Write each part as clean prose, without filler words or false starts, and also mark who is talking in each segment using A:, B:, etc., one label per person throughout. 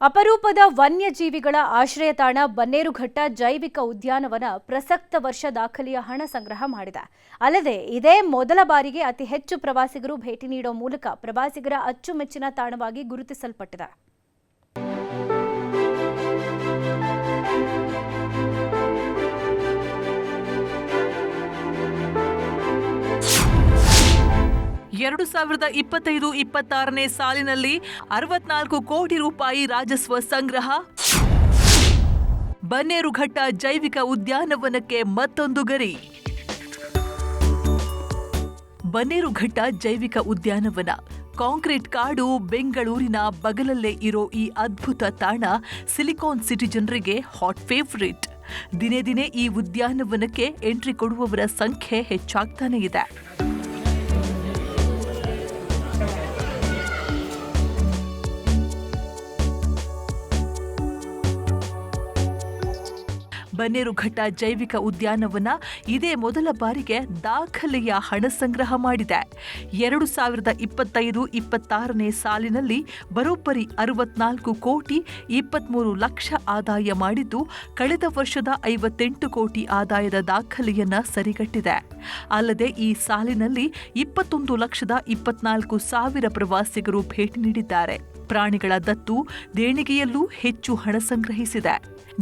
A: ಅಪರೂಪದ ವನ್ಯಜೀವಿಗಳ ಆಶ್ರಯ ತಾಣ ಬನ್ನೇರುಘಟ್ಟ ಜೈವಿಕ ಉದ್ಯಾನವನ ಪ್ರಸಕ್ತ ವರ್ಷ ದಾಖಲೆಯ ಹಣ ಸಂಗ್ರಹ ಮಾಡಿದೆ. ಅಲ್ಲದೆ ಇದೇ ಮೊದಲ ಬಾರಿಗೆ ಅತಿ ಹೆಚ್ಚು ಪ್ರವಾಸಿಗರು ಭೇಟಿ ನೀಡುವ ಮೂಲಕ ಪ್ರವಾಸಿಗರ ಅಚ್ಚುಮೆಚ್ಚಿನ ತಾಣವಾಗಿ ಗುರುತಿಸಲ್ಪಟ್ಟಿದೆ.
B: ಎರಡು 2025-26ನೇ ಸಾಲಿನಲ್ಲಿ 64 ಕೋಟಿ ರೂಪಾಯಿ ರಾಜಸ್ವ ಸಂಗ್ರಹ. ಬನ್ನೇರುಘಟ್ಟ ಜೈವಿಕ ಉದ್ಯಾನವನಕ್ಕೆ ಮತ್ತೊಂದು ಗರಿ. ಬನ್ನೇರುಘಟ್ಟ ಜೈವಿಕ ಉದ್ಯಾನವನ ಕಾಂಕ್ರೀಟ್ ಕಾಡು ಬೆಂಗಳೂರಿನ ಬಗಲಲ್ಲೇ ಇರೋ ಈ ಅದ್ಭುತ ತಾಣ ಸಿಲಿಕಾನ್ ಸಿಟಿ ಜನರಿಗೆ ಹಾಟ್ ಫೇವರಿಟ್. ದಿನೇ ದಿನೇ ಈ ಉದ್ಯಾನವನಕ್ಕೆ ಎಂಟ್ರಿ ಕೊಡುವವರ ಸಂಖ್ಯೆ ಹೆಚ್ಚಾಗ್ತಾನೇ ಇದೆ. ಬನ್ನೇರುಘಟ್ಟ ಜೈವಿಕ ಉದ್ಯಾನವನ ಇದೇ ಮೊದಲ ಬಾರಿಗೆ ದಾಖಲೆಯ ಹಣ ಸಂಗ್ರಹ ಮಾಡಿದೆ. 2025-26ನೇ ಸಾಲಿನಲ್ಲಿ ಬರೋಬ್ಬರಿ 64 ಕೋಟಿ 23 ಲಕ್ಷ ಆದಾಯ ಮಾಡಿದ್ದು, ಕಳೆದ ವರ್ಷದ 58 ಕೋಟಿ ಆದಾಯದ ದಾಖಲೆಯನ್ನ ಸರಿಗಟ್ಟಿದೆ. ಅಲ್ಲದೆ ಈ ಸಾಲಿನಲ್ಲಿ 21,24,000 ಪ್ರವಾಸಿಗರು ಭೇಟಿ ನೀಡಿದ್ದಾರೆ. ಪ್ರಾಣಿಗಳ ದತ್ತು ದೇಣಿಗೆಯಲ್ಲೂ ಹೆಚ್ಚು ಹಣ ಸಂಗ್ರಹಿಸಿದೆ.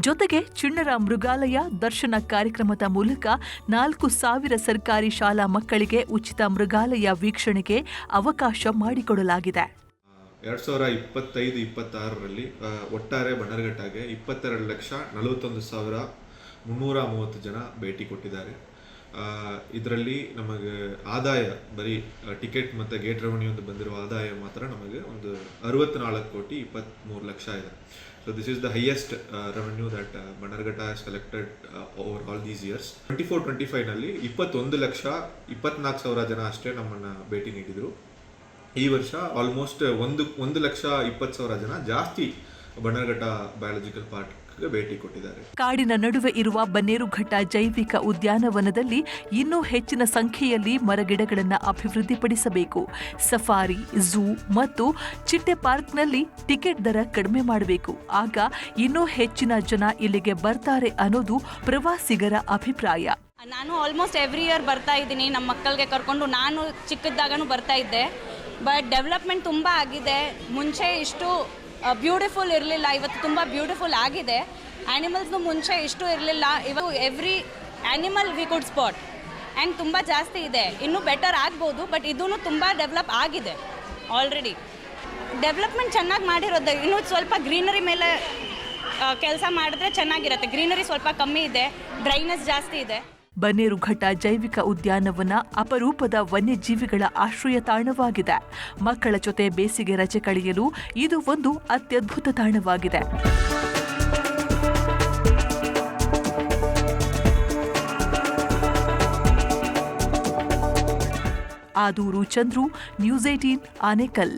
B: ಜೊತೆಗೆ ಚಿಣ್ಣರ ಮೃಗಾಲಯ ದರ್ಶನ ಕಾರ್ಯಕ್ರಮದ ಮೂಲಕ 4,000 ಸರ್ಕಾರಿ ಶಾಲಾ ಮಕ್ಕಳಿಗೆ ಉಚಿತ ಮೃಗಾಲಯ ವೀಕ್ಷಣೆಗೆ ಅವಕಾಶ ಮಾಡಿಕೊಡಲಾಗಿದೆ.
C: 2025-26ರಲ್ಲಿ ಒಟ್ಟಾರೆ ಬನ್ನೇರುಘಟ್ಟಗೆ 22,41,330 ಜನ ಭೇಟಿ ಕೊಟ್ಟಿದ್ದಾರೆ. ಇದರಲ್ಲಿ ನಮಗೆ ಆದಾಯ ಬರೀ ಟಿಕೆಟ್ ಮತ್ತು ಗೇಟ್ ರೆವೆನ್ಯೂ ಅಂತ ಬಂದಿರುವ ಆದಾಯ ಮಾತ್ರ ನಮಗೆ ಒಂದು 64 ಕೋಟಿ 23 ಲಕ್ಷ ಇದೆ. So this is the highest revenue that Bannerghatta has collected over all these years. 24-25ನಲ್ಲಿ 21,24,000 ಜನ ಅಷ್ಟೇ ನಮ್ಮನ್ನು ಭೇಟಿ ನೀಡಿದರು. ಈ ವರ್ಷ ಆಲ್ಮೋಸ್ಟ್ 1,20,000 ಜನ ಜಾಸ್ತಿ ಬನ್ನೇರುಘಟ್ಟ ಬಯಾಲಜಿಕಲ್ ಪಾರ್ಕ್ ಭೇಟಿ ಕೊಟ್ಟಿದ್ದಾರೆ.
B: ಕಾಡಿನ ನಡುವೆ ಇರುವ ಬನ್ನೇರುಘಟ್ಟ ಜೈವಿಕ ಉದ್ಯಾನವನದಲ್ಲಿ ಇನ್ನೂ ಹೆಚ್ಚಿನ ಸಂಖ್ಯೆಯಲ್ಲಿ ಮರಗಿಡಗಳನ್ನು ಅಭಿವೃದ್ಧಿಪಡಿಸಬೇಕು. ಸಫಾರಿ, ಝೂ ಮತ್ತು ಚಿಟ್ಟೆ ಪಾರ್ಕ್ನಲ್ಲಿ ಟಿಕೆಟ್ ದರ ಕಡಿಮೆ ಮಾಡಬೇಕು. ಆಗ ಇನ್ನೂ ಹೆಚ್ಚಿನ ಜನ ಇಲ್ಲಿಗೆ ಬರ್ತಾರೆ ಅನ್ನೋದು ಪ್ರವಾಸಿಗರ ಅಭಿಪ್ರಾಯ.
D: ನಾನು ಆಲ್ಮೋಸ್ಟ್ ಎವ್ರಿ ಇಯರ್ ಬರ್ತಾ ಇದ್ದೀನಿ. ನಮ್ಮ ಮಕ್ಕಳಿಗೆ ಕರ್ಕೊಂಡು ನಾನು ಚಿಕ್ಕದಾಗೂ ಬರ್ತಾ ಇದ್ದೆ. ಬಟ್ ಡೆವಲಪ್ಮೆಂಟ್ ತುಂಬ ಆಗಿದೆ. ಮುಂಚೆ ಇಷ್ಟು ಬ್ಯೂಟಿಫುಲ್ ಇರಲಿಲ್ಲ, ಇವತ್ತು ತುಂಬ ಬ್ಯೂಟಿಫುಲ್ ಆಗಿದೆ. ಆ್ಯನಿಮಲ್ಸ್ನು ಮುಂಚೆ ಇಷ್ಟು ಇರಲಿಲ್ಲ, ಇವತ್ತು every animal we could spot and ತುಂಬ ಜಾಸ್ತಿ ಇದೆ. ಇನ್ನೂ ಬೆಟರ್ ಆಗ್ಬೋದು, ಬಟ್ ಇದೂ ತುಂಬ ಡೆವಲಪ್ ಆಗಿದೆ. ಆಲ್ರೆಡಿ ಡೆವಲಪ್ಮೆಂಟ್ ಚೆನ್ನಾಗಿ ಮಾಡಿರೋದು. ಇನ್ನೂ ಸ್ವಲ್ಪ ಗ್ರೀನರಿ ಮೇಲೆ ಕೆಲಸ ಮಾಡಿದ್ರೆ ಚೆನ್ನಾಗಿರುತ್ತೆ. ಗ್ರೀನರಿ ಸ್ವಲ್ಪ ಕಮ್ಮಿ ಇದೆ, ಡ್ರೈನೆಸ್ ಜಾಸ್ತಿ ಇದೆ.
B: ಬನ್ನೇರುಘಟ್ಟ ಜೈವಿಕ ಉದ್ಯಾನವನ ಅಪರೂಪದ ವನ್ಯಜೀವಿಗಳ ಆಶ್ರಯ ತಾಣವಾಗಿದೆ. ಮಕ್ಕಳ ಜೊತೆ ಬೇಸಿಗೆ ರಜೆ ಕಳೆಯಲು ಇದು ಒಂದು ಅತ್ಯದ್ಭುತ ತಾಣವಾಗಿದೆ. ಆದೂರು ಚಂದ್ರು, ನ್ಯೂಸ್ 18 ಆನೇಕಲ್.